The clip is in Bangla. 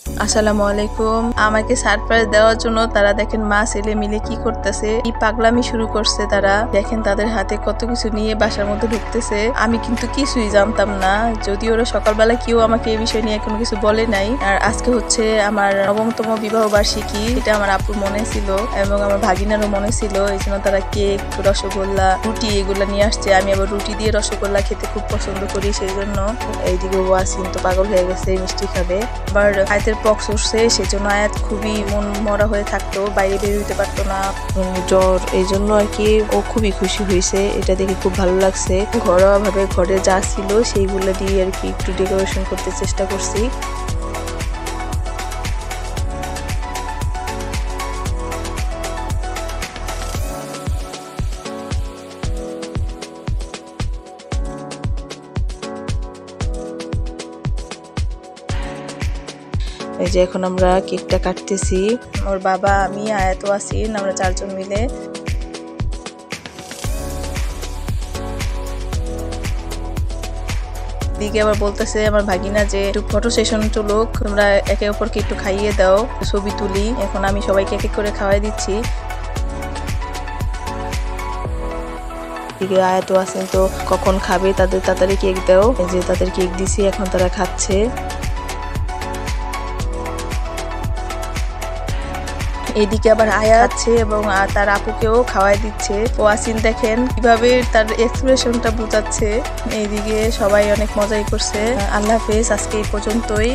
আসসালামু আলাইকুম। আমাকে সারপ্রাইজ দেওয়ার জন্য তারা দেখেন মা ছেলে মিলে কি করতেছে, কি পাগলামি শুরু করছে। তারা দেখেন তাদের হাতে কত কিছু নিয়ে বাসার মধ্যে ঢুকতেছে। আমি কিন্তু কিছুই জানতাম না, যদিও ওরা সকালবেলা কেউ আমাকে এই বিষয় নিয়ে কোনো কিছু বলে নাই। আর আজকে হচ্ছে আমার ৯ম বিবাহ বার্ষিকী। এটা আমার আপুর মনে ছিল এবং আমার ভাগিনারও মনে ছিল। এই জন্য তারা কেক, রসগোল্লা, রুটি এগুলা নিয়ে আসছে। আমি আবার রুটি দিয়ে রসগোল্লা খেতে খুব পছন্দ করি, সেই জন্য। এইদিকে ওয়াসিম তো পাগল হয়ে গেছে, মিষ্টি খাবে। আবার আয়াতের পক্স উঠছে, সেজন্য আয়াত খুবই মন মরা হয়ে থাকতো, বাইরে বের হইতে পারতো না, জ্বর। এই জন্য আর কি ও খুবই খুশি হয়েছে, এটা দেখে খুব ভালো লাগছে। ঘরোয়া ভাবে ঘরে যা ছিল সেইগুলো দিয়ে আর কি একটু ডেকোরেশন করতে চেষ্টা করছি। এই যে এখন আমরা কেকটা কাটতেছি। ওর বাবা, আমি, আয়াত, ওয়াসিন, আমরা 4 জন মিলে। দিকে আবার বলতেছে আমার ভাগিনা যে একটু ফটো সেশন চলুক, তোমরা একে অপরকে একটু খাইয়ে দাও, ছবি তুলি। এখন আমি সবাইকে এক এক করে খাওয়াই দিচ্ছি। দিকে আয়াত, ওয়াসিন তো কখন খাবে, তাদের তাড়াতাড়ি কেক দাও। এই যে তাদের কেক দিছি, এখন তারা খাচ্ছে। এদিকে আবার আয়া আছে এবং তার আপুকেও খাওয়াই দিচ্ছে। ওয়াসিন দেখেন কিভাবে তার এক্সপ্রেশনটা বোঝাচ্ছে। এইদিকে সবাই অনেক মজাই করছে। আল্লাহ হাফেজ, আজকে এই পর্যন্তই।